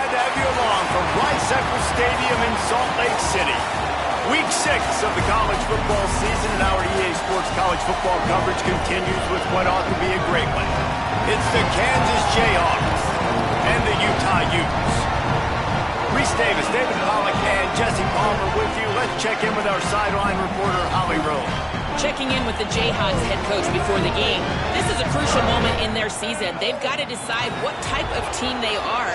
glad to have you along from Rice-Eccles Stadium in Salt Lake City. Week 6 of the college football season, and our EA Sports college football coverage continues with what ought to be a great one. It's the Kansas Jayhawks and the Utah Utes. Reese Davis, David Pollack, and Jesse Palmer with you. Let's check in with our sideline reporter, Holly Rowe. Checking in with the Jayhawks head coach before the game. This is a crucial moment in their season. They've got to decide what type of team they are.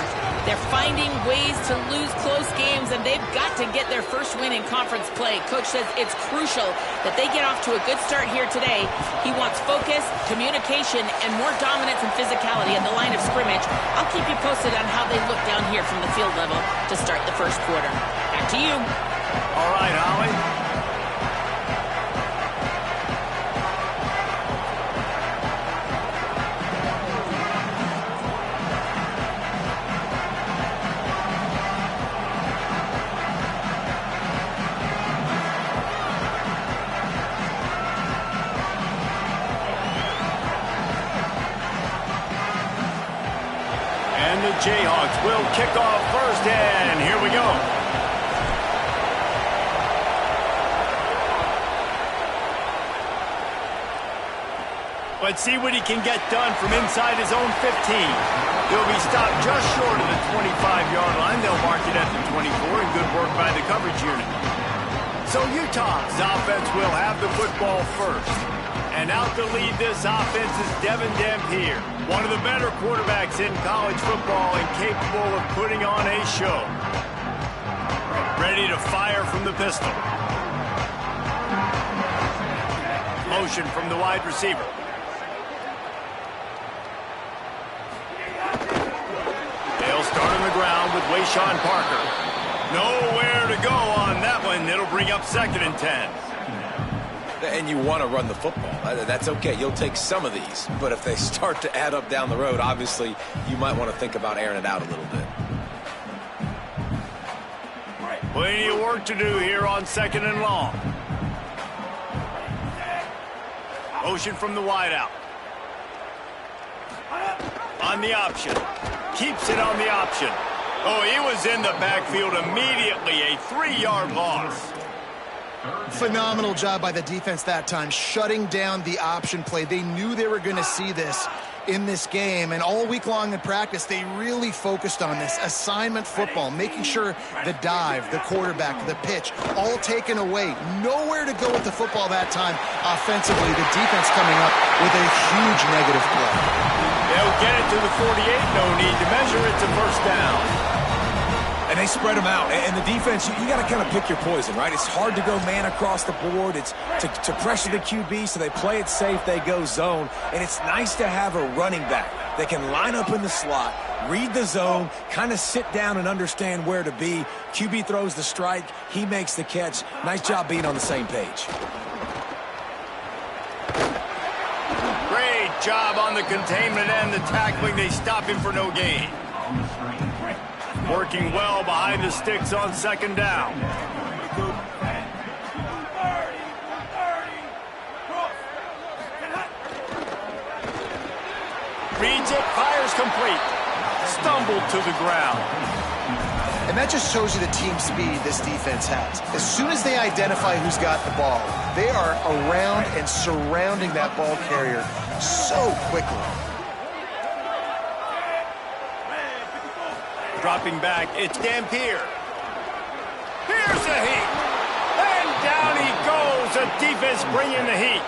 They're finding ways to lose close games, and they've got to get their first win in conference play. Coach says it's crucial that they get off to a good start here today. He wants focus, communication, and more dominance and physicality at the line of scrimmage. I'll keep you posted on how they look down here from the field level to start the first quarter. Back to you. All right, Holly. And the Jayhawks will kick off first, and here we go. Let's see what he can get done from inside his own 15. He'll be stopped just short of the 25-yard line. They'll mark it at the 24, and good work by the coverage unit. So Utah's offense will have the football first. And out to lead this offense is Devin Dampier, one of the better quarterbacks in college football and capable of putting on a show. Ready to fire from the pistol. Motion from the wide receiver. They'll start on the ground with Wayshawn Parker. Nowhere to go on that one. It'll bring up 2nd and 10. And you want to run the football. That's okay. You'll take some of these. But if they start to add up down the road, obviously, you might want to think about airing it out a little bit. Plenty of work to do here on 2nd and long. Motion from the wideout. On the option. Keeps it on the option. Oh, he was in the backfield immediately. A 3-yard loss. Phenomenal job by the defense that time, shutting down the option play. They knew they were going to see this in this game, and all week long in practice, they really focused on this assignment football, making sure the dive, the quarterback, the pitch, all taken away. Nowhere to go with the football that time offensively. The defense coming up with a huge negative play. They'll get it to the 48. No need to measure it to first down. And they spread them out. And the defense, you got to kind of pick your poison, right? It's hard to go man across the board. It's to pressure the QB, so they play it safe, they go zone. And it's nice to have a running back that can line up in the slot, read the zone, kind of sit down and understand where to be. QB throws the strike, he makes the catch. Nice job being on the same page. Great job on the containment and the tackling. They stop him for no gain. Working well behind the sticks on 2nd down. Reads it, fires complete. Stumbled to the ground. And that just shows you the team speed this defense has. As soon as they identify who's got the ball, they are around and surrounding that ball carrier so quickly. Dropping back, it's Dampier. Here's the heat. And down he goes. The defense bringing the heat.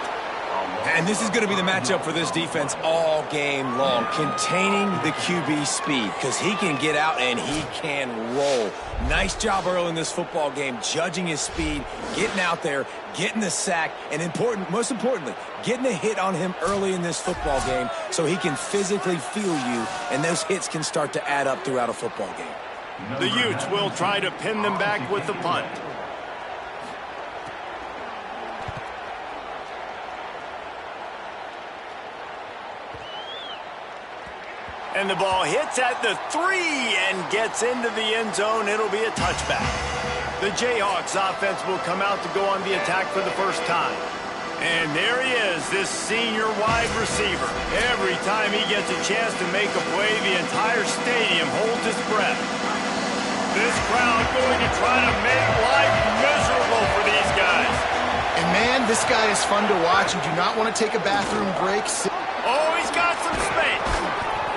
And this is going to be the matchup for this defense all game long, containing the QB speed, because he can get out and he can roll. Nice job early in this football game, judging his speed, getting out there, getting the sack, and most importantly, getting a hit on him early in this football game so he can physically feel you, and those hits can start to add up throughout a football game. The Utes will try to pin them back with the punt. And the ball hits at the 3 and gets into the end zone. It'll be a touchback. The Jayhawks offense will come out to go on the attack for the first time. And there he is, this senior wide receiver. Every time he gets a chance to make a play, the entire stadium holds its breath. This crowd going to try to make life miserable for these guys. And man, this guy is fun to watch. You do not want to take a bathroom break. Oh, he's got some space.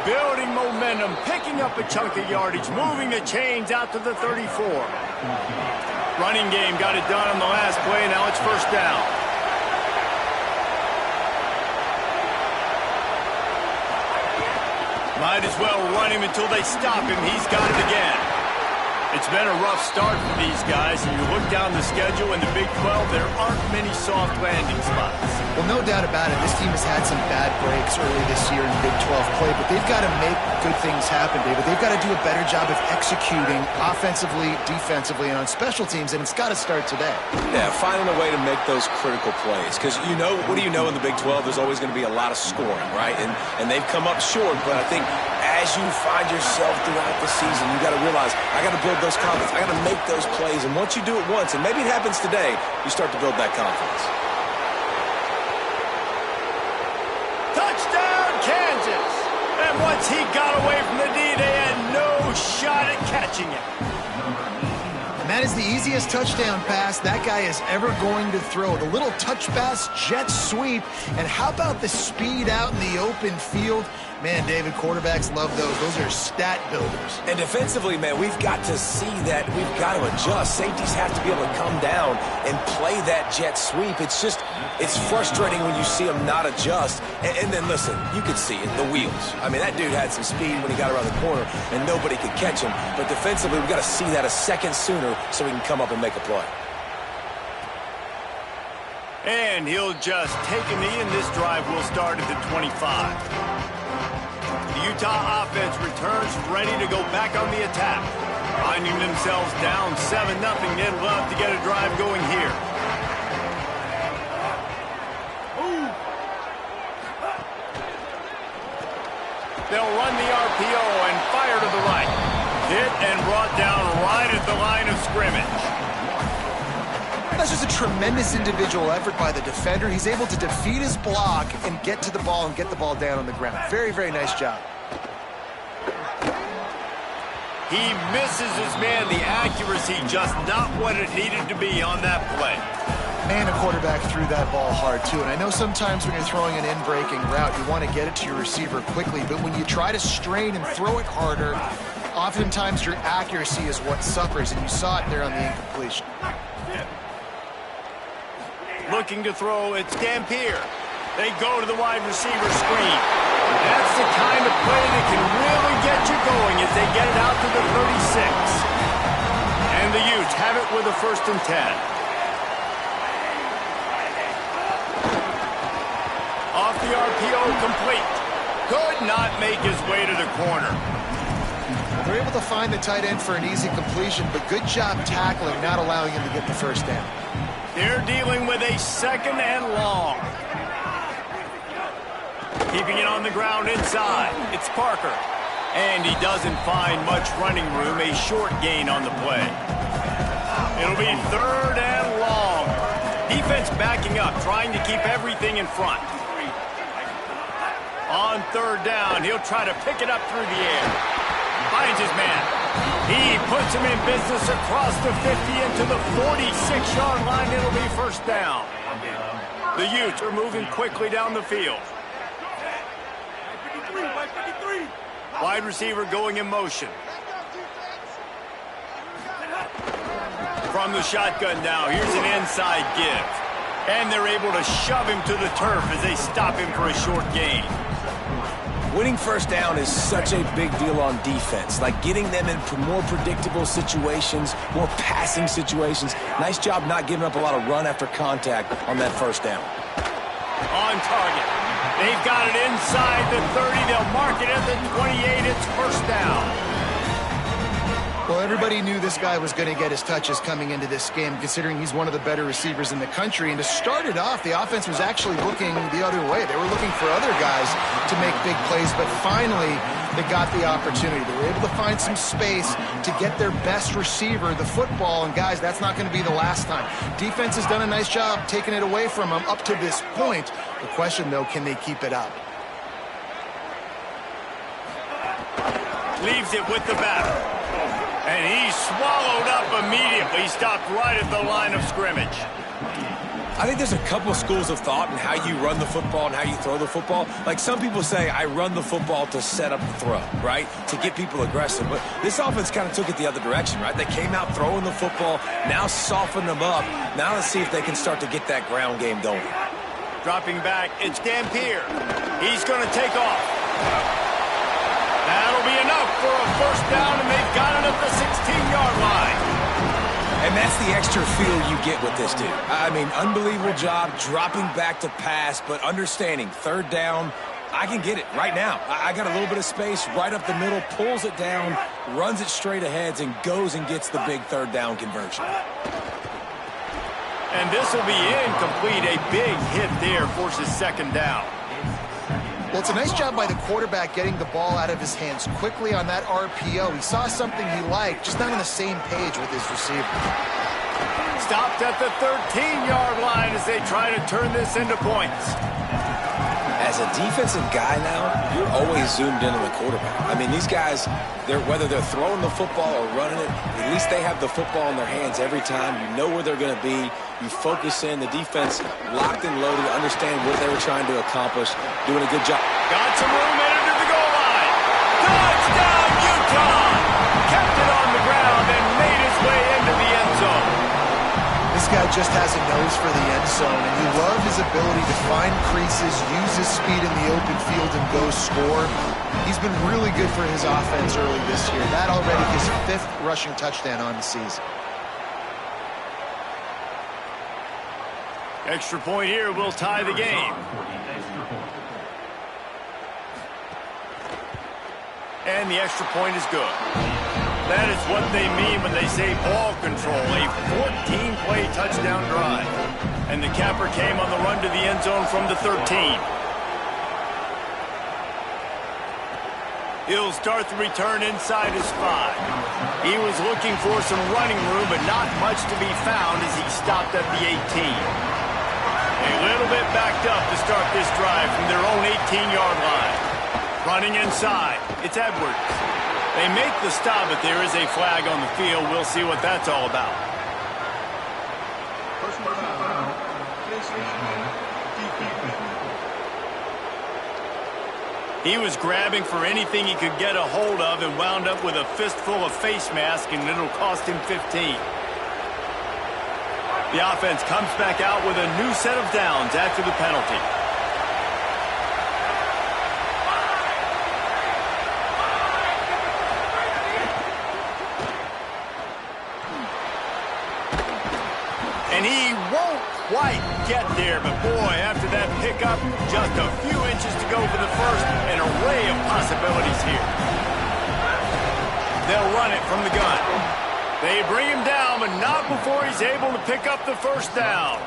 Building momentum, picking up a chunk of yardage, moving the chains out to the 34. Running game got it done on the last play. Now it's first down. Might as well run him until they stop him. He's got it again. It's been a rough start for these guys, and you look down the schedule in the Big 12, there aren't many soft landing spots. Well, no doubt about it. This team has had some bad breaks early this year in Big 12 play, but they've got to make good things happen, David. They've got to do a better job of executing offensively, defensively, and on special teams, and it's got to start today. Yeah, finding a way to make those critical plays. Because, you know, what do you know in the Big 12? There's always going to be a lot of scoring, right? And they've come up short, but I think as you find yourself throughout the season, you got to realize, I got to build those confidence. I got to make those plays. And once you do it once, and maybe it happens today, you start to build that confidence. Touchdown, Kansas! And once he got away from the D, they had no shot at catching it. And that is the easiest touchdown pass that guy is ever going to throw. The little touch pass, jet sweep, and how about the speed out in the open field? Man, David, quarterbacks love those. Those are stat builders. And defensively, man, we've got to see that. We've got to adjust. Safeties have to be able to come down and play that jet sweep. It's just, it's frustrating when you see them not adjust. And then, listen, you could see it, the wheels. I mean, that dude had some speed when he got around the corner, and nobody could catch him. But defensively, we've got to see that a second sooner so we can come up and make a play. And he'll just take a knee, and this drive will start at the 25. The Utah offense returns ready to go back on the attack. Finding themselves down 7-0, they'd love to get a drive going here. They'll run the RPO and fire to the right. Hit and brought down right at the line of scrimmage. That's just a tremendous individual effort by the defender. He's able to defeat his block and get to the ball and get the ball down on the ground. Very, very nice job. He misses his man. The accuracy just not what it needed to be on that play. Man, a quarterback threw that ball hard, too. And I know sometimes when you're throwing an in-breaking route, you want to get it to your receiver quickly. But when you try to strain and throw it harder, oftentimes your accuracy is what suffers. And you saw it there on the incompletion. Looking to throw, it's Dampier. They go to the wide receiver screen. That's the kind of play that can really get you going as they get it out to the 36. And the Utes have it with a 1st and 10. Off the RPO, complete. Could not make his way to the corner. They're able to find the tight end for an easy completion, but good job tackling, not allowing him to get the first down. They're dealing with a 2nd and long. Keeping it on the ground inside. It's Parker. And he doesn't find much running room. A short gain on the play. It'll be 3rd and long. Defense backing up, trying to keep everything in front. On 3rd down, he'll try to pick it up through the air. Finds his man. He puts him in business across the 50 into the 46-yard line. It'll be 1st down. The Utes are moving quickly down the field. Wide receiver going in motion. From the shotgun now, here's an inside give. And they're able to shove him to the turf as they stop him for a short gain. Winning 1st down is such a big deal on defense. Like getting them in more predictable situations, more passing situations. Nice job not giving up a lot of run after contact on that 1st down. On target. They've got it inside the 30. They'll mark it at the 28. It's 1st down. Well, everybody knew this guy was going to get his touches coming into this game, considering he's one of the better receivers in the country. And to start it off, the offense was actually looking the other way. They were looking for other guys to make big plays, but finally they got the opportunity. They were able to find some space to get their best receiver the football. And, guys, that's not going to be the last time. Defense has done a nice job taking it away from them up to this point. The question, though, can they keep it up? Leaves it with the batter. And he's swallowed up immediately. Stopped right at the line of scrimmage. I think there's a couple schools of thought in how you run the football and how you throw the football. Like some people say, I run the football to set up the throw, right? To get people aggressive. But this offense kind of took it the other direction, right? They came out throwing the football, now softened them up. Now let's see if they can start to get that ground game going. Dropping back, it's Dampier. He's going to take off. That'll be enough for a first down, and they've got it at the 16-yard line. And that's the extra feel you get with this dude. I mean, unbelievable job dropping back to pass, but understanding third down, I can get it right now. I got a little bit of space right up the middle, pulls it down, runs it straight ahead, and goes and gets the big third down conversion. And this will be incomplete. A big hit there forces second down. Well, it's a nice job by the quarterback getting the ball out of his hands quickly on that RPO. He saw something he liked, just not on the same page with his receiver. Stopped at the 13-yard line as they try to turn this into points. As a defensive guy now, you're always zoomed in on the quarterback. I mean, these guys, whether they're throwing the football or running it, at least they have the football in their hands every time. You know where they're going to be. You focus in. The defense locked and loaded, understand what they were trying to accomplish, doing a good job. Got some room headed to the goal line. Touchdown, Utah! Kept it on the ground and made his way into the end zone. This guy just has a nose for the end zone, and you love his ability to find creases, use his speed in the open field, and go score. He's been really good for his offense early this year. That already his 5th rushing touchdown on the season. Extra point here will tie the game. And the extra point is good. That is what they mean when they say ball control, a 14-play touchdown drive. And the capper came on the run to the end zone from the 13. He'll start the return inside his 5. He was looking for some running room, but not much to be found as he stopped at the 18. A little bit backed up to start this drive from their own 18-yard line. Running inside, it's Edwards. They make the stop, but there is a flag on the field. We'll see what that's all about. He was grabbing for anything he could get a hold of and wound up with a fistful of face mask, and it'll cost him 15. The offense comes back out with a new set of downs after the penalty. And he won't quite get there, but boy, after that pickup, just a few inches to go for the first. An array of possibilities here. They'll run it from the gun. They bring him down, but not before he's able to pick up the first down.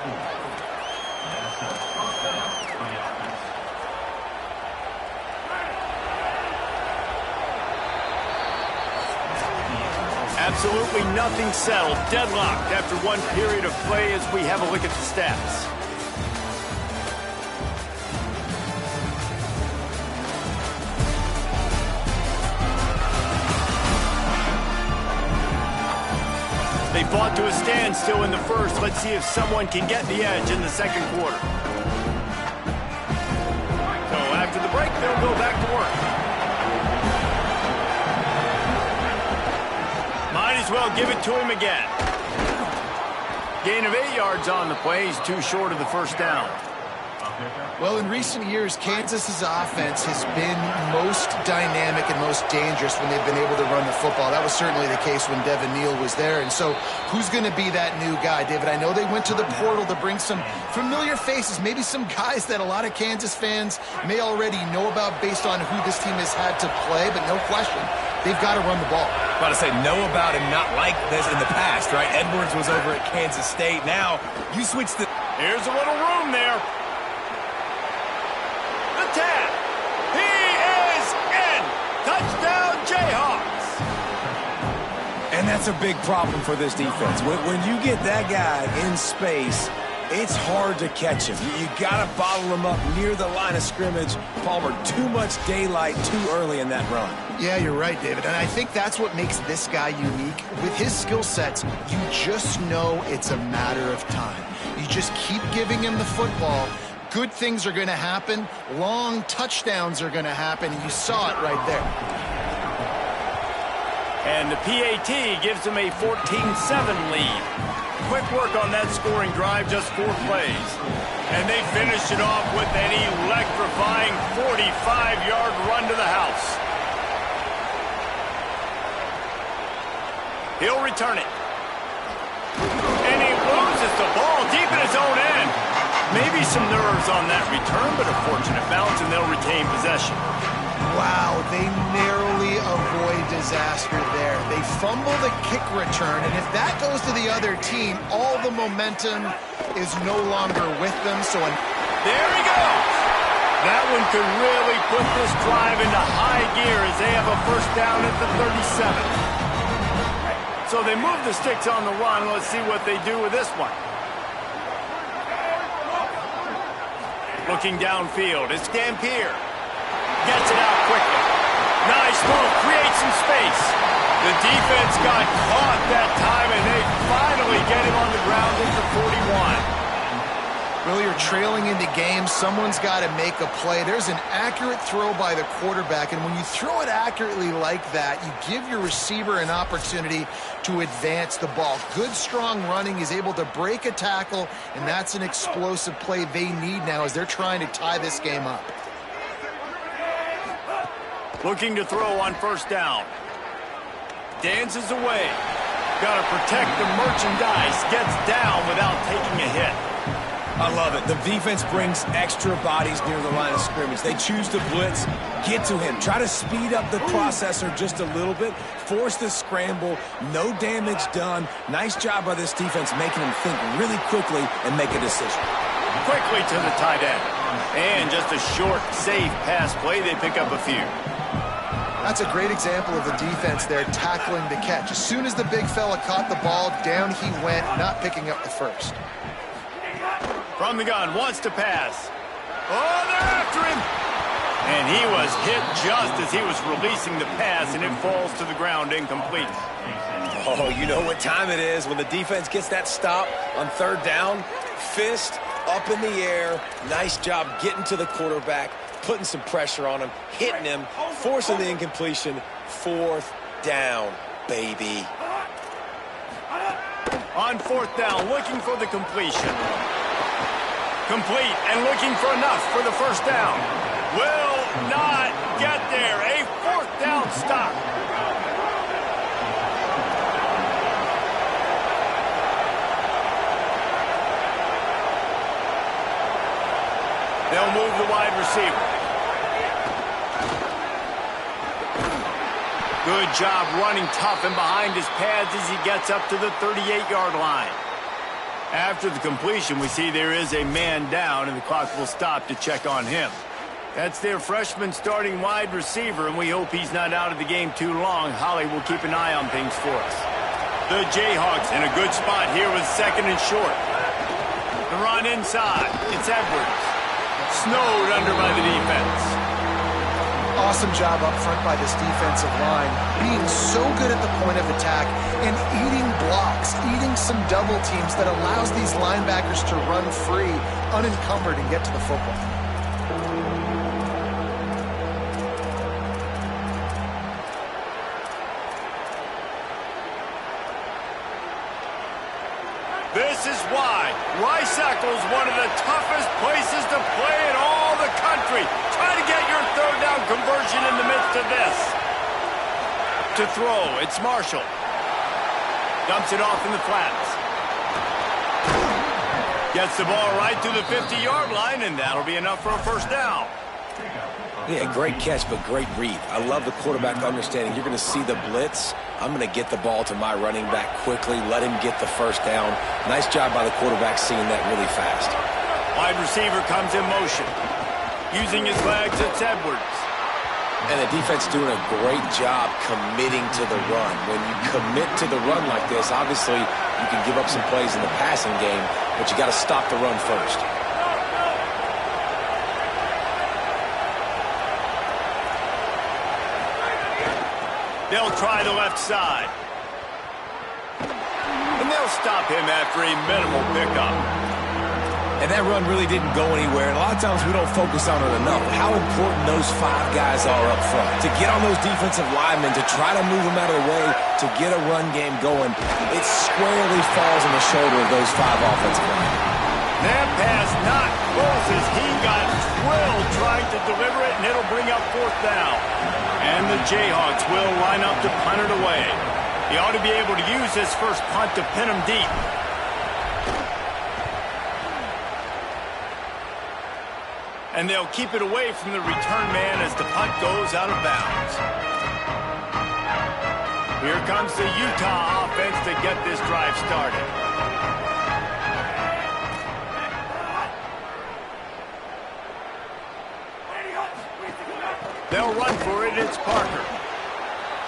Absolutely nothing settled. Deadlocked after one period of play as we have a look at the stats. They fought to a standstill in the first. Let's see if someone can get the edge in the second quarter. So after the break, they'll go back to work. Might as well give it to him again. Gain of 8 yards on the play. He's too short of the first down. Well, in recent years, Kansas's offense has been most dynamic and most dangerous when they've been able to run the football. That was certainly the case when Devin Neal was there. And so who's going to be that new guy, David? I know they went to the portal to bring some familiar faces, maybe some guys that a lot of Kansas fans may already know about based on who this team has had to play, but no question, they've got to run the ball. About to say know about and not like this in the past, right? Edwards was over at Kansas State. Now you switch the... Here's a little room there. The tap. He is in. Touchdown, Jayhawks. And that's a big problem for this defense. When you get that guy in space, It's hard to catch him. You got to bottle him up near the line of scrimmage. Palmer, too much daylight too early in that run. Yeah, you're right, David. And I think that's what makes this guy unique. With his skill sets, you just know it's a matter of time. You just keep giving him the football. Good things are going to happen. Long touchdowns are going to happen. And you saw it right there. And the PAT gives them a 14-7 lead. Quick work on that scoring drive, just 4 plays. And they finished it off with an electrifying 45-yard run to the house. He'll return it. And he loses the ball deep in his own end. Maybe some nerves on that return, but a fortunate bounce, and they'll retain possession. Wow, they narrowly avoid disaster there. They fumble the kick return, and if that goes to the other team, all the momentum is no longer with them. There he goes. That one could really put this drive into high gear as they have a first down at the 37. So they move the sticks on the run. Let's see what they do with this one. Looking downfield, it's Dampier. Gets it out quickly. Nice move, creates some space. The defense got caught that time, and they finally get him on the ground at the 41. Really, you're trailing into games. Someone's got to make a play. There's an accurate throw by the quarterback, and when you throw it accurately like that, you give your receiver an opportunity to advance the ball. Good, strong running. He's able to break a tackle, and that's an explosive play they need now as they're trying to tie this game up. Looking to throw on first down. Dances away. Got to protect the merchandise. Gets down without taking a hit. I love it. The defense brings extra bodies near the line of scrimmage. They choose to blitz, get to him, try to speed up the processor just a little bit, force the scramble, no damage done. Nice job by this defense making him think really quickly and make a decision. Quickly to the tight end. And just a short, safe pass play. They pick up a few. That's a great example of the defense there tackling the catch. As soon as the big fella caught the ball, down he went, not picking up the first. From the gun, wants to pass. Oh, they're after him. And he was hit just as he was releasing the pass, and it falls to the ground incomplete. Oh, you know what time it is when the defense gets that stop on third down. Fist up in the air. Nice job getting to the quarterback, putting some pressure on him, hitting him, forcing the incompletion. Fourth down, baby. On fourth down, looking for the completion. Complete and looking for enough for the first down. Will not get there. A fourth down stop. They'll move the wide receiver. Good job running tough and behind his pads as he gets up to the 38-yard line. After the completion, we see there is a man down, and the clock will stop to check on him. That's their freshman starting wide receiver, and we hope he's not out of the game too long. Holly will keep an eye on things for us. The Jayhawks in a good spot here with second and short. The run inside. It's Edwards. Snowed under by the defense. Awesome job up front by this defensive line, being so good at the point of attack and eating blocks, eating some double teams that allows these linebackers to run free, unencumbered, and get to the football. This is why Rice-Eccles is one of the toughest places to play in all the country. Try to get your third down conversion in the midst of this. To throw, it's Marshall. Dumps it off in the flats. Gets the ball right to the 50-yard line, and that'll be enough for a first down. Yeah, great catch, but great read. I love the quarterback understanding. You're going to see the blitz. I'm going to get the ball to my running back quickly, let him get the first down. Nice job by the quarterback seeing that really fast. Wide receiver comes in motion. Using his legs, it's Edwards. And the defense doing a great job committing to the run. When you commit to the run like this, obviously you can give up some plays in the passing game, but you got to stop the run first. They'll try the left side. And they'll stop him after a minimal pickup. And that run really didn't go anywhere. And a lot of times we don't focus on it enough. How important those 5 guys are up front. To get on those defensive linemen, to try to move them out of the way, to get a run game going, it squarely falls on the shoulder of those 5 offensive linemen. That pass not close as he got drilled trying to deliver it, and it'll bring up 4th down. And the Jayhawks will line up to punt it away. He ought to be able to use this first punt to pin him deep. And they'll keep it away from the return man as the punt goes out of bounds. Here comes the Utah offense to get this drive started. They'll run for it. It's Parker.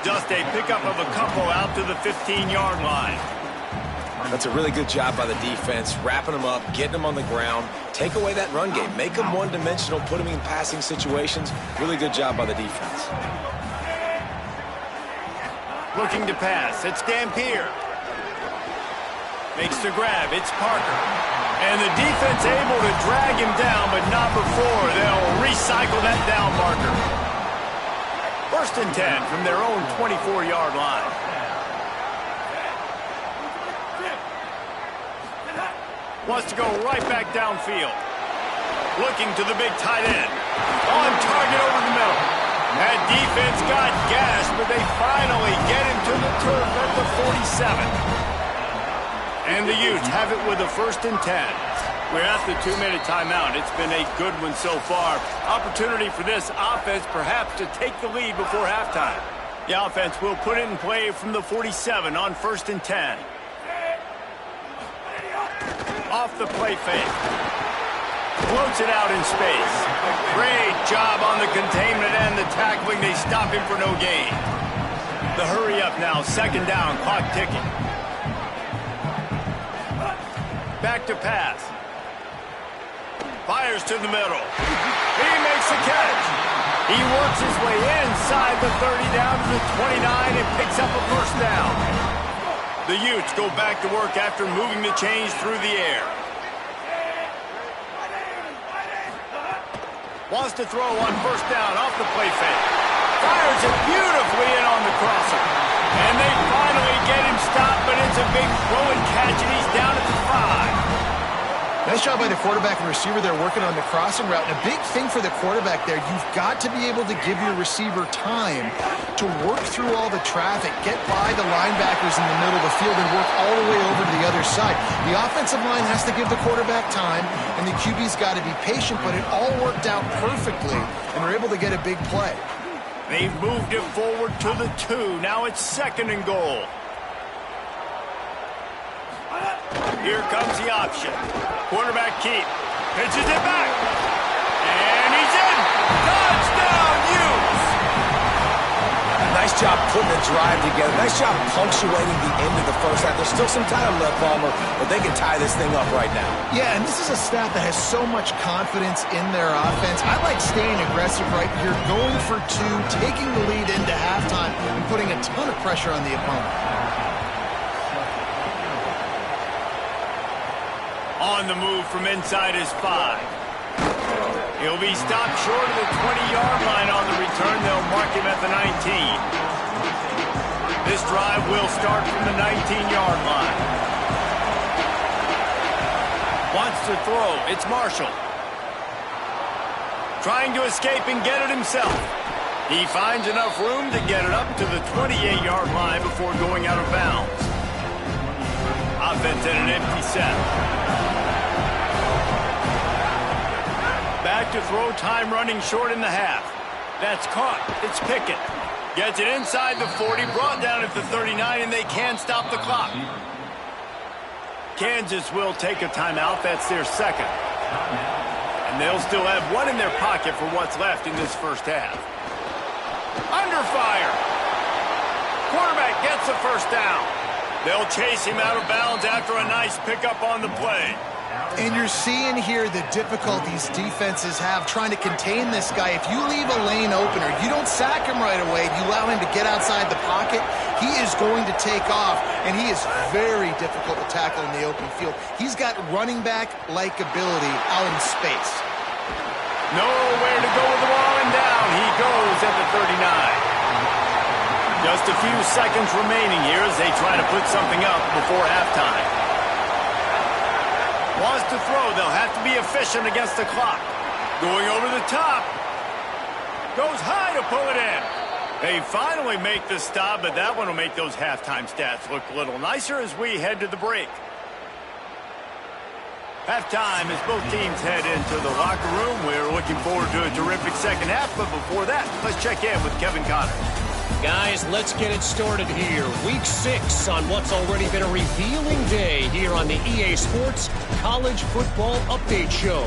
Just a pickup of a couple out to the 15-yard line. That's a really good job by the defense, wrapping them up, getting them on the ground. Take away that run game. Make them one-dimensional, put them in passing situations. Really good job by the defense. Looking to pass. It's Dampier. Makes the grab. It's Parker. And the defense able to drag him down, but not before they'll recycle that down marker. 1st and 10 from their own 24-yard line. Wants to go right back downfield. Looking to the big tight end. On target over the middle. That defense got gashed, but they finally get him to the turf at the 47. And the Utes have it with a 1st and 10. We're at the 2-minute timeout. It's been a good one so far. Opportunity for this offense perhaps to take the lead before halftime. The offense will put it in play from the 47 on 1st and 10. Off the play fake. Floats it out in space. Great job on the containment and the tackling. They stop him for no gain. The hurry up now. 2nd down. Clock ticking. Back to pass. Fires to the middle. He makes a catch. He works his way inside the 30 down to the 29 and picks up a 1st down. The Utes go back to work after moving the chains through the air. Wants to throw on 1st down off the play fake. Fires it beautifully in on the crosser. And they finally get him stopped, but it's a big throw and catch, and he's down at the 5. Nice job by the quarterback and receiver there working on the crossing route. And a big thing for the quarterback there, you've got to be able to give your receiver time to work through all the traffic, get by the linebackers in the middle of the field, and work all the way over to the other side. The offensive line has to give the quarterback time, and the QB's got to be patient, but it all worked out perfectly, and they're able to get a big play. They've moved it forward to the 2. Now it's 2nd and goal. Here comes the option. Quarterback keep. Pitches it back. And he's in. Touchdown, Utes! Nice job putting the drive together. Nice job punctuating the end of the first half. There's still some time left, Palmer, but they can tie this thing up right now. Yeah, and this is a staff that has so much confidence in their offense. I like staying aggressive right here, going for 2, taking the lead into halftime, and putting a ton of pressure on the opponent. On the move from inside his 5. He'll be stopped short of the 20-yard line on the return. They'll mark him at the 19. This drive will start from the 19-yard line. Wants to throw. It's Marshall. Trying to escape and get it himself. He finds enough room to get it up to the 28-yard line before going out of bounds. Offense at an empty set. Back to throw, time running short in the half. That's caught. It's Pickett. Gets it inside the 40, brought down at the 39, and they can stop the clock. Kansas will take a timeout. That's their 2nd. And they'll still have 1 in their pocket for what's left in this first half. Under fire. Quarterback gets the first down. They'll chase him out of bounds after a nice pickup on the play. And you're seeing here the difficulties defenses have trying to contain this guy. If you leave a lane opener, you don't sack him right away, you allow him to get outside the pocket, he is going to take off, and he is very difficult to tackle in the open field. He's got running back-like ability out in space. Nowhere to go with the ball, and down he goes at the 39. Just a few seconds remaining here as they try to put something up before halftime. Wants to throw. They'll have to be efficient against the clock. Going over the top. Goes high to pull it in. They finally make the stop, but that one will make those halftime stats look a little nicer as we head to the break. Halftime as both teams head into the locker room. We're looking forward to a terrific second half, but before that, let's check in with Kevin Connors. Guys, let's get it started here. Week 6 on what's already been a revealing day here on the EA Sports College Football Update Show.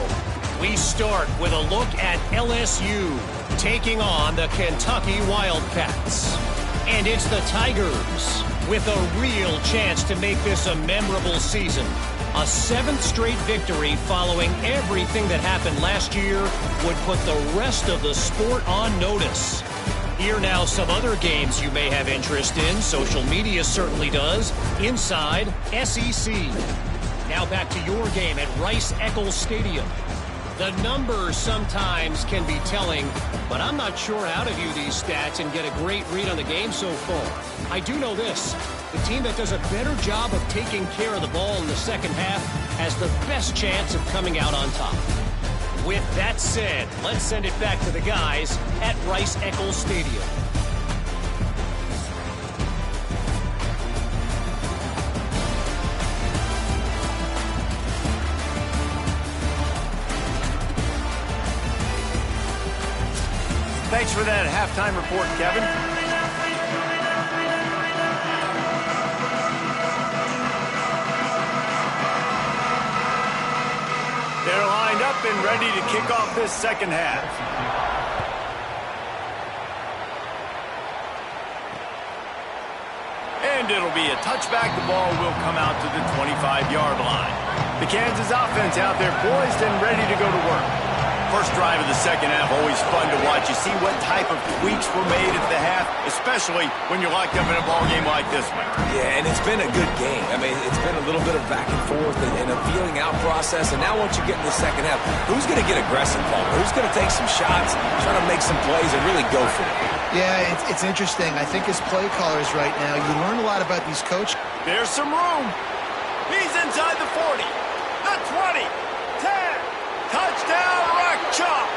We start with a look at LSU taking on the Kentucky Wildcats. And it's the Tigers with a real chance to make this a memorable season. A 7th straight victory following everything that happened last year would put the rest of the sport on notice. Here now some other games you may have interest in. Social media certainly does. Inside SEC. Now back to your game at Rice-Eccles Stadium. The numbers sometimes can be telling, but I'm not sure how to view these stats and get a great read on the game so far. I do know this. The team that does a better job of taking care of the ball in the second half has the best chance of coming out on top. With that said, let's send it back to the guys at Rice-Eccles Stadium. Thanks for that halftime report, Kevin. They're lined up and ready to kick off this second half. And it'll be a touchback. The ball will come out to the 25-yard line. The Kansas offense out there poised and ready to go to work. First drive of the second half, always fun to watch. You see what type of tweaks were made at the half, especially when you're locked up in a ball game like this one. Yeah, and it's been a good game. I mean, it's been a little bit of back and forth and a feeling out process. And now once you get in the second half, who's going to get aggressive, Paul? Who's going to take some shots, try to make some plays, and really go for it? Yeah, it's interesting. I think as play callers right now, you learn a lot about these coaches. There's some room. He's inside the 40, the 20, 10. Touchdown, Rock Chalk.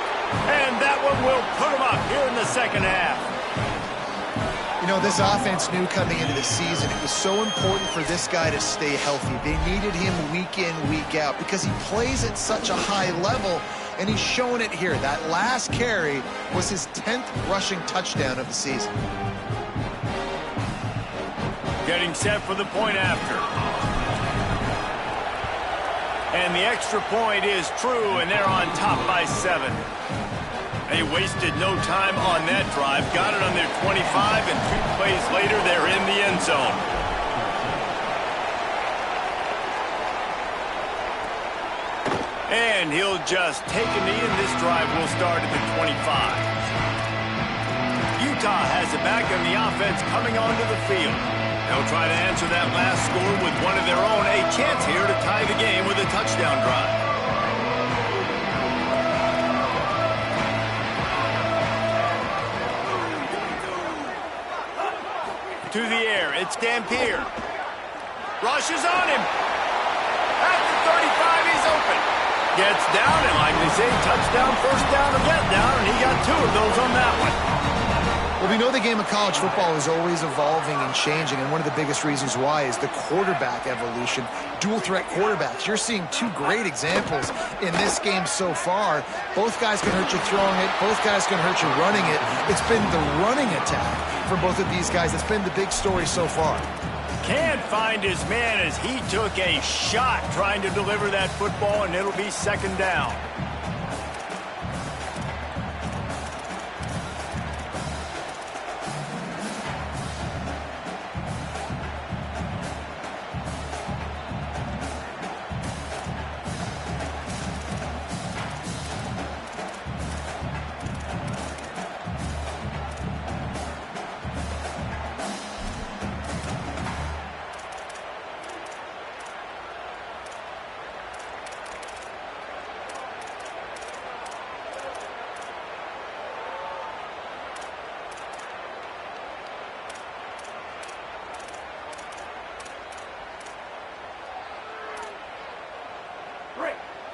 And that one will put him up here in the second half. You know, this offense knew coming into the season it was so important for this guy to stay healthy. They needed him week in, week out because he plays at such a high level, and he's showing it here. That last carry was his 10th rushing touchdown of the season. Getting set for the point after. And the extra point is true, and they're on top by 7. They wasted no time on that drive. Got it on their 25, and 2 plays later, they're in the end zone. And he'll just take a knee, and this drive will start at the 25. Utah has it back, and the offense coming onto the field. They'll try to answer that last score with one of their own. A chance here to tie the game with a touchdown drive. To the air, it's Dampier. Rushes on him. At the 35, he's open. Gets down, and like they say, touchdown, first down, or get down, and he got 2 of those on that one. Well, we know the game of college football is always evolving and changing, and one of the biggest reasons why is the quarterback evolution. Dual-threat quarterbacks. You're seeing 2 great examples in this game so far. Both guys can hurt you throwing it. Both guys can hurt you running it. It's been the running attack for both of these guys that's been the big story so far. Can't find his man as he took a shot trying to deliver that football, and it'll be second down.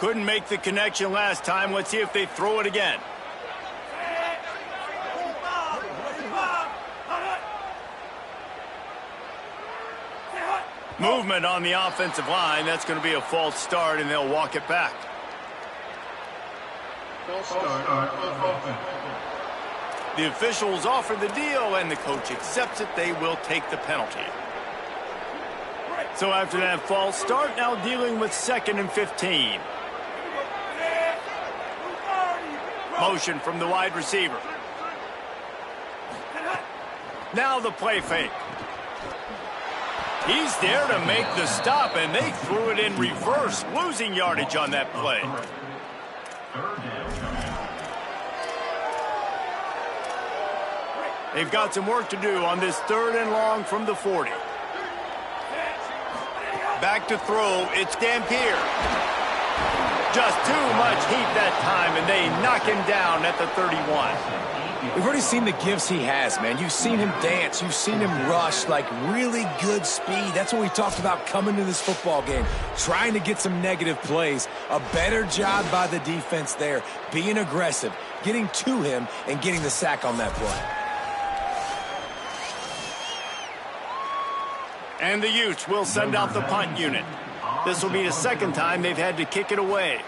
Couldn't make the connection last time. Let's see if they throw it again. Movement on the offensive line. That's going to be a false start, and they'll walk it back. False start. The officials offer the deal, and the coach accepts it. They will take the penalty. So after that false start, now dealing with 2nd and 15. Motion from the wide receiver. Now the play fake. He's there to make the stop, and they threw it in reverse, losing yardage on that play. They've got some work to do on this 3rd and long from the 40. Back to throw, it's Dampier. Just too much heat that time, and they knock him down at the 31. We've already seen the gifts he has, man. You've seen him dance. You've seen him rush, like really good speed. That's what we talked about coming to this football game, trying to get some negative plays. A better job by the defense there, being aggressive, getting to him, and getting the sack on that play. And the Utes will send out the punt unit. This will be the 2nd time they've had to kick it away.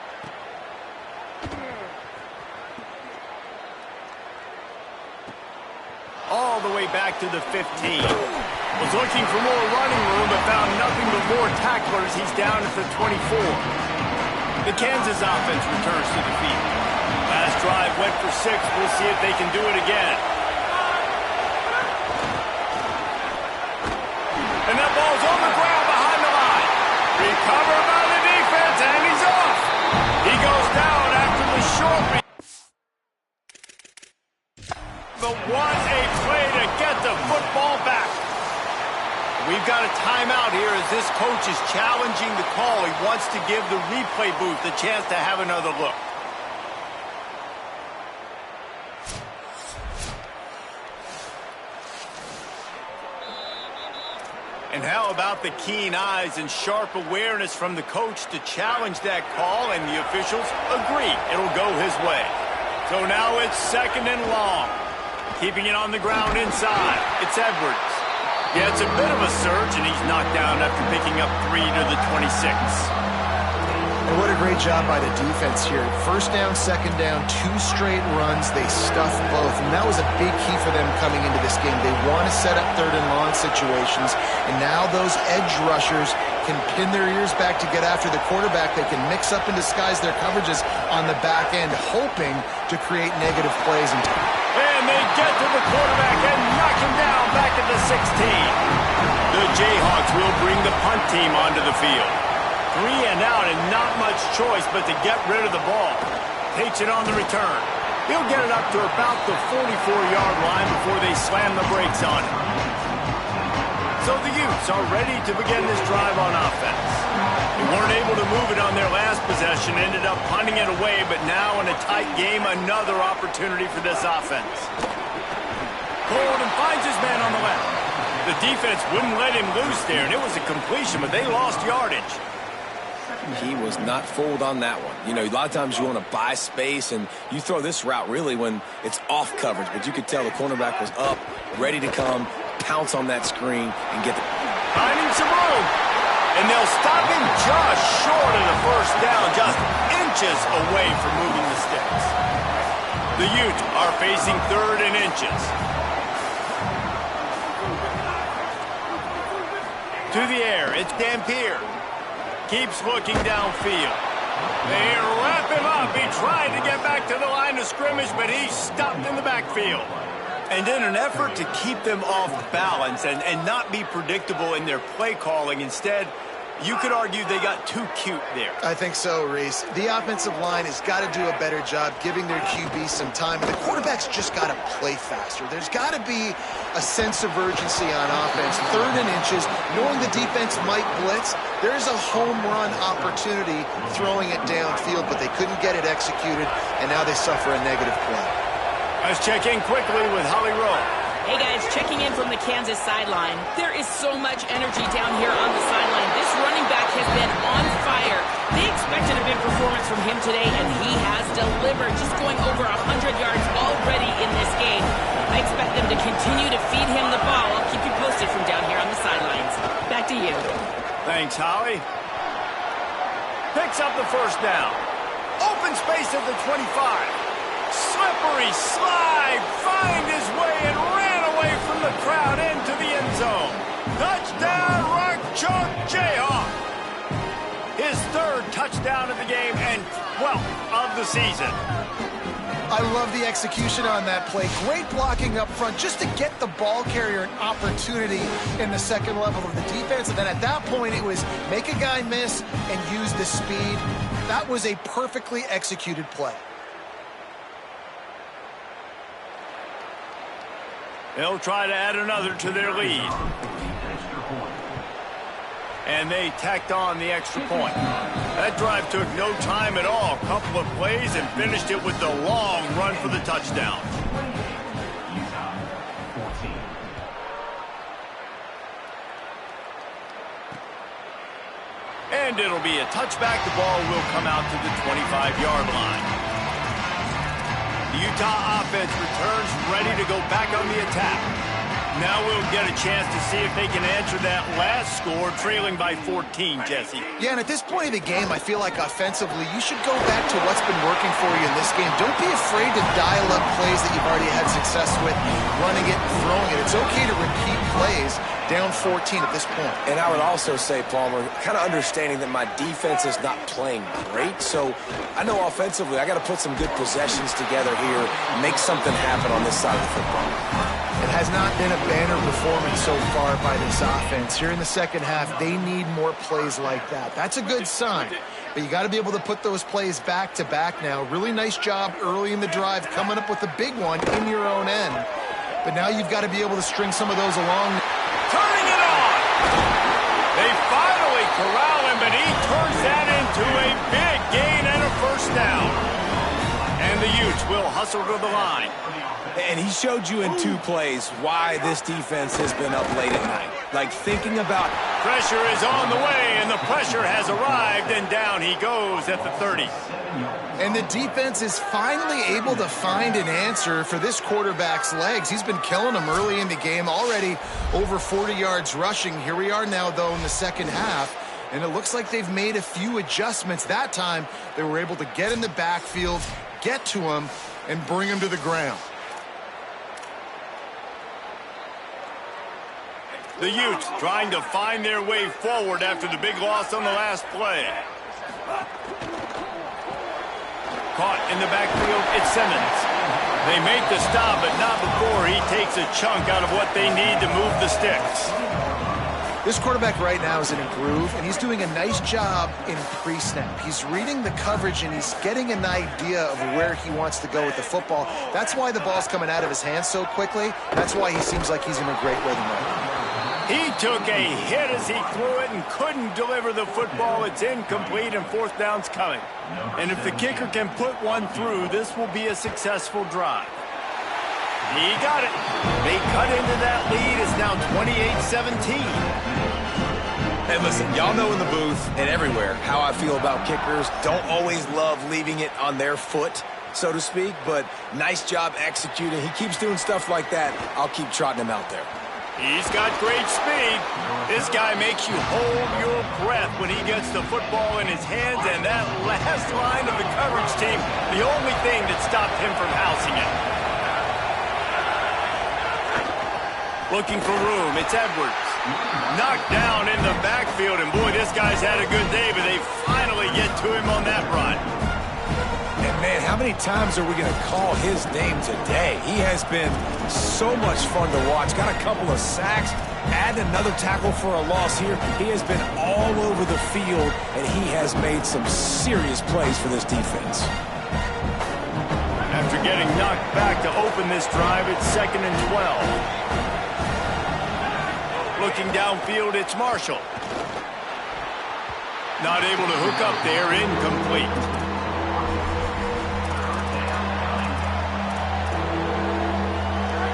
All the way back to the 15. Was looking for more running room, but found nothing but more tacklers. He's down at the 24. The Kansas offense returns to the field. Last drive went for 6. We'll see if they can do it again. And that ball's on the ground behind the line. Recovered by the defense, and he's off. He goes down after the short read. But what a play to get the football back. We've got a timeout here as this coach is challenging the call. He wants to give the replay booth a chance to have another look. And how about the keen eyes and sharp awareness from the coach to challenge that call, and the officials agree it'll go his way. So now it's 2nd and long. Keeping it on the ground inside. It's Edwards. Yeah, it's a bit of a surge, and he's knocked down after picking up 3 to the 26. And what a great job by the defense here. 1st down, 2nd down, 2 straight runs. They stuffed both, and that was a big key for them coming into this game. They want to set up 3rd and long situations, and now those edge rushers can pin their ears back to get after the quarterback. They can mix up and disguise their coverages on the back end, hoping to create negative plays. And they get to the quarterback and knock him down back at the 16. The Jayhawks will bring the punt team onto the field. 3 and out, and not much choice but to get rid of the ball. Takes it on the return. He'll get it up to about the 44-yard line before they slam the brakes on it. So the Utes are ready to begin this drive on offense. They weren't able to move it on their last possession, ended up punting it away, but now in a tight game, another opportunity for this offense. Golden finds his man on the left. The defense wouldn't let him loose there, and it was a completion, but they lost yardage. He was not fooled on that one. You know, a lot of times you want to buy space, and you throw this route really when it's off coverage. But you could tell the cornerback was up, ready to come, pounce on that screen, and get the... Finding some room. And they'll stop him just short of the 1st down, just inches away from moving the sticks. The Utes are facing 3rd and inches. To the air, it's Dampier. Keeps looking downfield. They wrap him up. He tried to get back to the line of scrimmage, but he's stopped in the backfield. And in an effort to keep them off balance and not be predictable in their play calling, instead, you could argue they got too cute there. I think so, Reese. The offensive line has got to do a better job giving their QB some time, and the quarterback's just got to play faster. There's got to be a sense of urgency on offense. 3rd and inches, knowing the defense might blitz, there's a home run opportunity throwing it downfield, but they couldn't get it executed, and now they suffer a negative play. Let's check in quickly with Holly Rowe. Hey guys, checking in from the Kansas sideline. There is so much energy down here on the sideline. This running back has been on fire. They expected a big performance from him today, and he has delivered, just going over 100 yards already in this game. I expect them to continue to feed him the ball. I'll keep you posted from down here on the sidelines. Back to you. Thanks, Howie. Picks up the first down. Open space at the 25. Slippery slide. Find his way and ran away from the crowd into the end zone. Touchdown, Rock Chalk Jayhawk. His third touchdown of the game and 12th of the season. I love the execution on that play. Great blocking up front just to get the ball carrier an opportunity in the second level of the defense. And then at that point, it was make a guy miss and use the speed. That was a perfectly executed play. They'll try to add another to their lead. And they tacked on the extra point. That drive took no time at all. A couple of plays and finished it with the long run for the touchdown. And it'll be a touchback. The ball will come out to the 25-yard line. The Utah offense returns ready to go back on the attack. Now we'll get a chance to see if they can answer that last score, trailing by 14, Jesse. Yeah, and at this point of the game, I feel like offensively, you should go back to what's been working for you in this game. Don't be afraid to dial up plays that you've already had success with, running it and throwing it. It's okay to repeat plays down 14 at this point. And I would also say, Palmer, kind of understanding that my defense is not playing great, so I know offensively I got to put some good possessions together here, make something happen on this side of the football. It has not been a banner performance so far by this offense. Here in the second half, they need more plays like that. That's a good sign, but you got to be able to put those plays back to back now. Really nice job early in the drive, coming up with a big one in your own end. But now you've got to be able to string some of those along. Turning it on! They finally corral him, but he turns that into a big gain and a first down. And the Utes will hustle to the line. And he showed you in 2 plays why this defense has been up late at night. Like thinking about... Pressure is on the way, and the pressure has arrived, and down he goes at the 30. And the defense is finally able to find an answer for this quarterback's legs. He's been killing them early in the game, already over 40 yards rushing. Here we are now, though, in the second half, and it looks like they've made a few adjustments. That time, they were able to get in the backfield, get to him, and bring him to the ground. The Utes trying to find their way forward after the big loss on the last play. Caught in the backfield, it's Simmons. They make the stop, but not before he takes a chunk out of what they need to move the sticks. This quarterback right now is in a groove, and he's doing a nice job in pre-snap. He's reading the coverage, and he's getting an idea of where he wants to go with the football. That's why the ball's coming out of his hands so quickly. That's why he seems like he's in a great rhythm right now. He took a hit as he threw it and couldn't deliver the football. It's incomplete, and fourth down's coming. And if the kicker can put one through, this will be a successful drive. He got it. They cut into that lead. It's now 28-17. Hey, listen, y'all know in the booth and everywhere how I feel about kickers. Don't always love leaving it on their foot, so to speak, but nice job executing. He keeps doing stuff like that. I'll keep trotting him out there. He's got great speed. This guy makes you hold your breath when he gets the football in his hands, and that last line of the coverage team, the only thing that stopped him from housing it. Looking for room, it's Edwards. Knocked down in the backfield, and boy, this guy's had a good day, but they finally get to him on that run. And man, how many times are we going to call his name today? He has been so much fun to watch. Got a couple of sacks, add another tackle for a loss here. He has been all over the field, and he has made some serious plays for this defense. After getting knocked back to open this drive, it's 2nd and 12. Looking downfield, it's Marshall. Not able to hook up there, incomplete.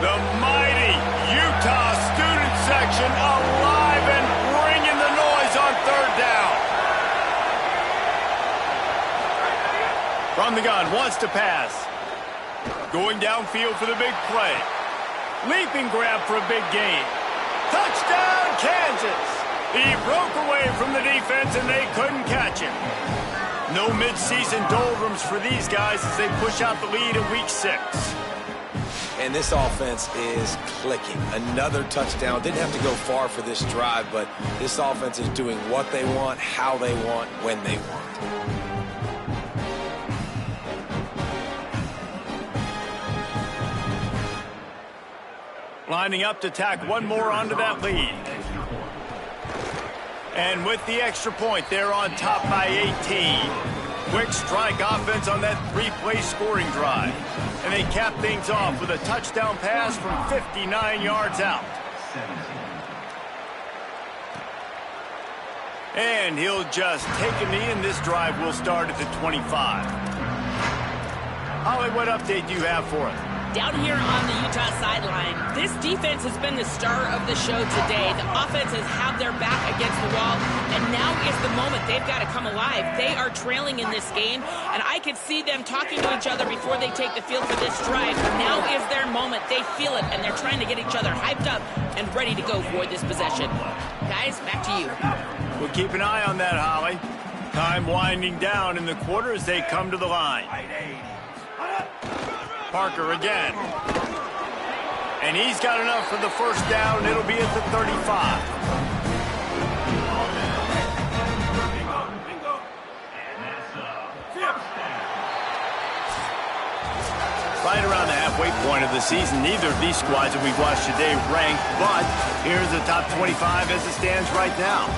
The mighty Utah student section alive and bringing the noise on 3rd down. From the gun, wants to pass. Going downfield for the big play. Leaping grab for a big gain. Touchdown, Kansas! He broke away from the defense, and they couldn't catch him. No midseason doldrums for these guys as they push out the lead in Week 6. And this offense is clicking. Another touchdown. Didn't have to go far for this drive, but this offense is doing what they want, how they want, when they want. Lining up to tack one more onto that lead. And with the extra point, they're on top by 18. Quick strike offense on that three-play scoring drive. And they cap things off with a touchdown pass from 59 yards out. And he'll just take a knee, and this drive will start at the 25. Holly, what update do you have for us? Down here on the Utah sideline, this defense has been the star of the show today. The offense has had their back against the wall, and now is the moment they've got to come alive. They are trailing in this game, and I could see them talking to each other before they take the field for this drive. Now is their moment. They feel it, and they're trying to get each other hyped up and ready to go for this possession. Guys, back to you. We'll keep an eye on that, Holly. Time winding down in the quarter as they come to the line. Parker again. And he's got enough for the first down. It'll be at the 35. Right around the halfway point of the season, neither of these squads that we've watched today ranked, but here's the top 25 as it stands right now.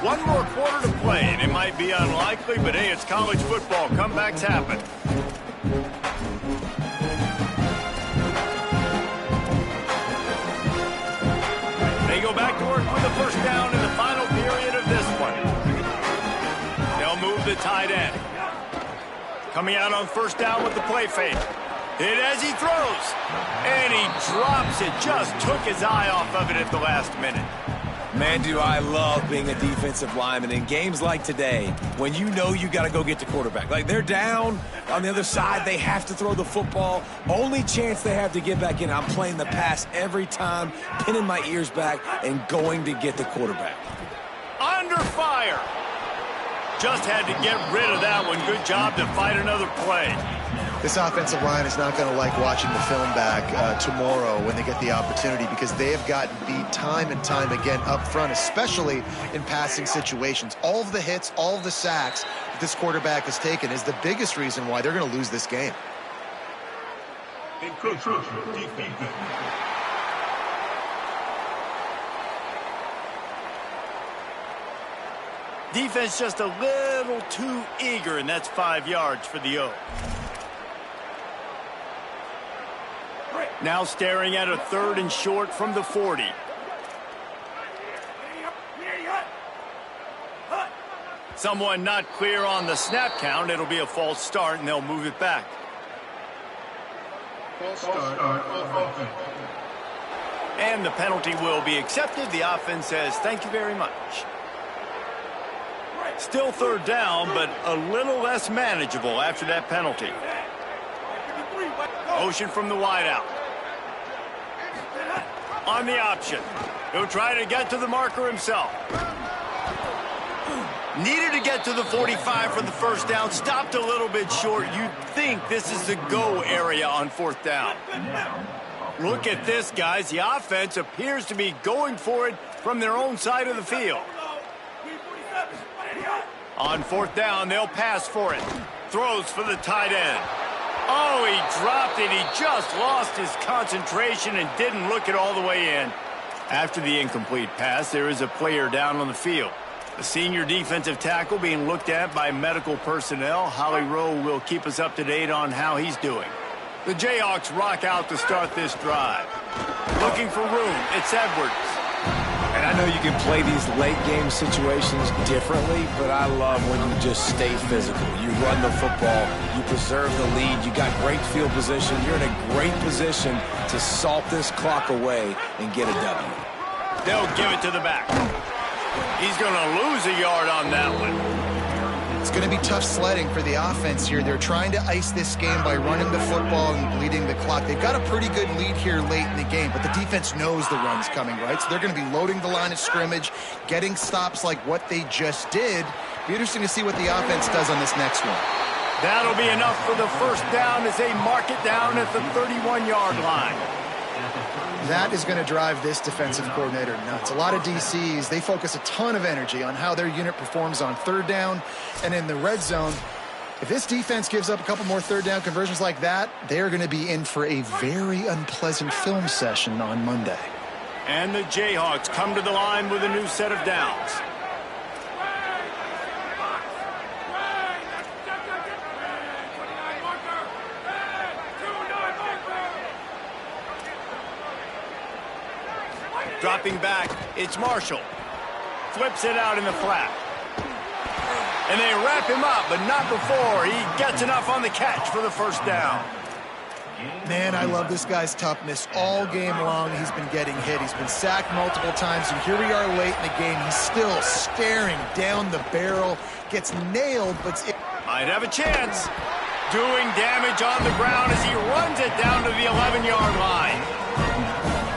One more quarter to play, and it might be unlikely, but hey, it's college football. Comebacks happen. They go back to work with the first down in the final period of this one. They'll move the tight end. Coming out on first down with the play fake. Hit as he throws. And he drops it. Just took his eye off of it at the last minute. Man, do I love being a defensive lineman in games like today when you know you got to go get the quarterback. Like, they're down on the other side. They have to throw the football. Only chance they have to get back in. I'm playing the pass every time, pinning my ears back and going to get the quarterback. Under fire. Just had to get rid of that one. Good job to fight another play. This offensive line is not going to like watching the film back tomorrow when they get the opportunity, because they have gotten beat time and time again up front, especially in passing situations. All of the hits, all of the sacks that this quarterback has taken is the biggest reason why they're going to lose this game. Defense just a little too eager, and that's 5 yards for the O. Now staring at a third and short from the 40. Someone not clear on the snap count. It'll be a false start, and they'll move it back. False start. And the penalty will be accepted. The offense says, thank you very much. Still third down, but a little less manageable after that penalty. Motion from the wideout. On the option. He'll try to get to the marker himself. Needed to get to the 45 for the first down. Stopped a little bit short. You'd think this is the go area on fourth down. Look at this, guys. The offense appears to be going for it from their own side of the field. On fourth down, they'll pass for it. Throws for the tight end. Oh, he dropped it. He just lost his concentration and didn't look it all the way in. After the incomplete pass, there is a player down on the field. The senior defensive tackle being looked at by medical personnel. Holly Rowe will keep us up to date on how he's doing. The Jayhawks rock out to start this drive. Looking for room. It's Edwards. And I know you can play these late-game situations differently, but I love when you just stay physical. You run the football, you preserve the lead, you got great field position, you're in a great position to salt this clock away and get a W. They'll give it to the back. He's going to lose a yard on that one. It's going to be tough sledding for the offense here. They're trying to ice this game by running the football and bleeding the clock. They've got a pretty good lead here late in the game, but the defense knows the run's coming, right? So they're going to be loading the line of scrimmage, getting stops like what they just did. Be interesting to see what the offense does on this next one. That'll be enough for the first down as they mark it down at the 31-yard line. That is going to drive this defensive coordinator nuts. A lot of DCs, they focus a ton of energy on how their unit performs on third down and in the red zone. If this defense gives up a couple more third down conversions like that, they're going to be in for a very unpleasant film session on Monday. And the Jayhawks come to the line with a new set of downs. Dropping back, it's Marshall. Flips it out in the flat. And they wrap him up, but not before he gets enough on the catch for the first down. Man, I love this guy's toughness. All game long, he's been getting hit. He's been sacked multiple times, and here we are late in the game. He's still staring down the barrel. Gets nailed, but... Might have a chance. Doing damage on the ground as he runs it down to the 11-yard line.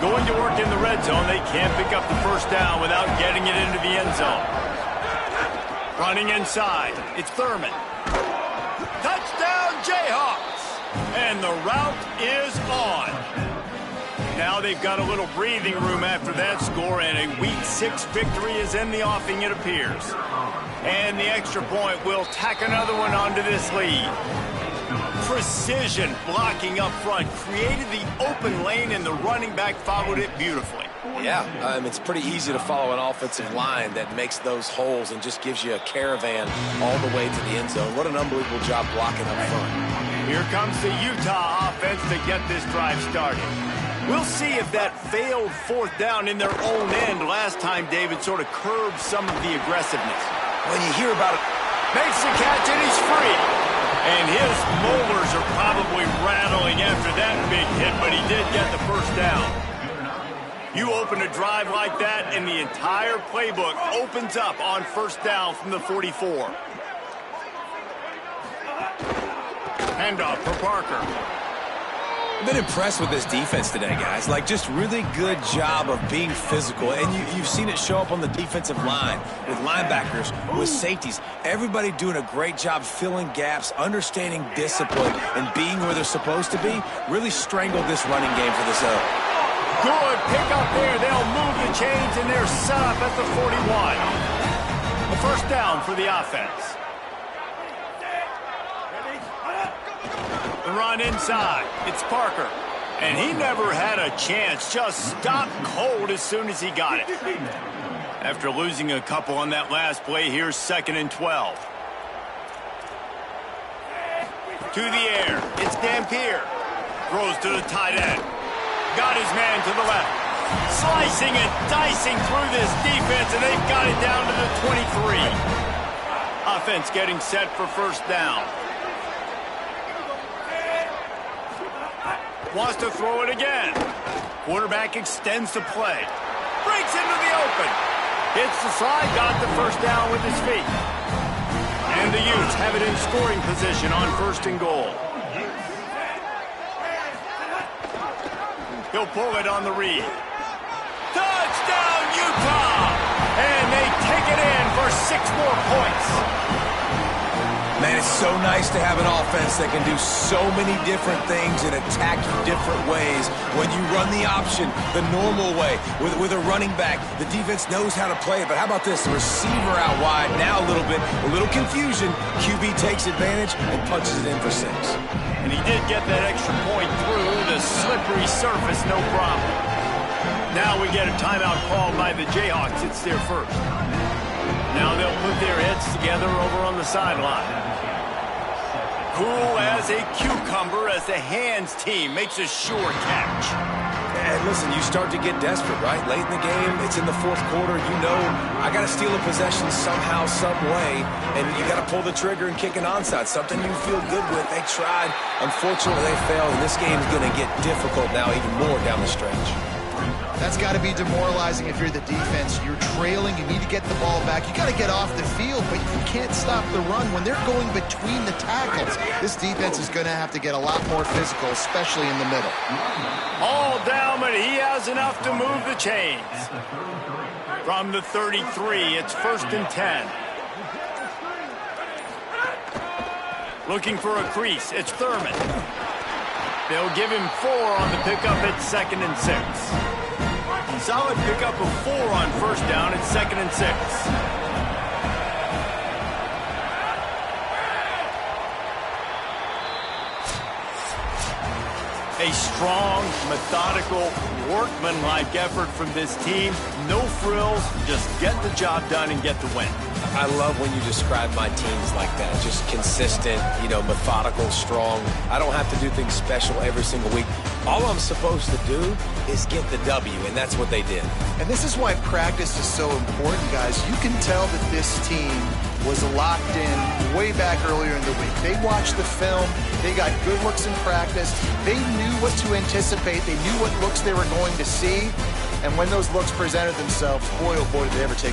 Going to work in the red zone, they can't pick up the first down without getting it into the end zone. Running inside, it's Thurman. Touchdown, Jayhawks! And the route is on. Now they've got a little breathing room after that score, and a Week 6 victory is in the offing, it appears. And the extra point will tack another one onto this lead. Precision blocking up front created the open lane, and the running back followed it beautifully. Yeah, it's pretty easy to follow an offensive line that makes those holes and just gives you a caravan all the way to the end zone. What an unbelievable job blocking up front. Here comes the Utah offense to get this drive started. We'll see if that failed fourth down in their own end last time, David, sort of curbed some of the aggressiveness. When you hear about it, makes the catch and he's free. And his molars are probably rattling after that big hit, but he did get the first down. You open a drive like that, and the entire playbook opens up on first down from the 44. Handoff for Parker. I've been impressed with this defense today, guys. Like, just really good job of being physical. And you've seen it show up on the defensive line with linebackers, with safeties. Everybody doing a great job filling gaps, understanding discipline, and being where they're supposed to be. Really strangled this running game for this Good pick up there. They'll move the chains, and they're set up at the 41. A first down for the offense. The run inside. It's Parker. And he never had a chance. Just stopped cold as soon as he got it. After losing a couple on that last play, here's 2nd and 12. To the air. It's Dampier. Throws to the tight end. Got his man to the left. Slicing and dicing through this defense, and they've got it down to the 23. Offense getting set for first down. Wants to throw it again. Quarterback extends the play. Breaks into the open. Hits the slide, got the first down with his feet. And the Utes have it in scoring position on 1st and goal. He'll pull it on the read. Touchdown, Utah! And they take it in for 6 more points. Man, it's so nice to have an offense that can do so many different things and attack you different ways. When you run the option the normal way with a running back, the defense knows how to play it. But how about this? The receiver out wide, now a little confusion. QB takes advantage and punches it in for 6. And he did get that extra point through the slippery surface, no problem. Now we get a timeout called by the Jayhawks. It's their first. Now they'll put their heads together over on the sideline. Cool as a cucumber as the hands team makes a sure catch. And listen, you start to get desperate, right? Late in the game, it's in the fourth quarter. You know, I got to steal a possession somehow, some way, and you got to pull the trigger and kick an onside, something you feel good with. They tried. Unfortunately, they failed, and this game is going to get difficult now even more down the stretch. That's got to be demoralizing if you're the defense. You're trailing. You need to get the ball back. You got to get off the field, but you can't stop the run when they're going between the tackles. This defense is going to have to get a lot more physical, especially in the middle. All down, but he has enough to move the chains. From the 33, it's 1st and 10. Looking for a crease, it's Thurman. They'll give him 4 on the pickup at 2nd and 6. Solid pickup of 4 on 1st down at 2nd and 6. A strong, methodical, workmanlike effort from this team. No frills, just get the job done and get the win. I love when you describe my teams like that. Just consistent, methodical, strong. I don't have to do things special every single week. All I'm supposed to do is get the W, and that's what they did. And this is why practice is so important, guys. You can tell that this team was locked in way back earlier in the week. They watched the film. They got good looks in practice. They knew what to anticipate. They knew what looks they were going to see. And when those looks presented themselves, boy, oh boy, did they ever take it.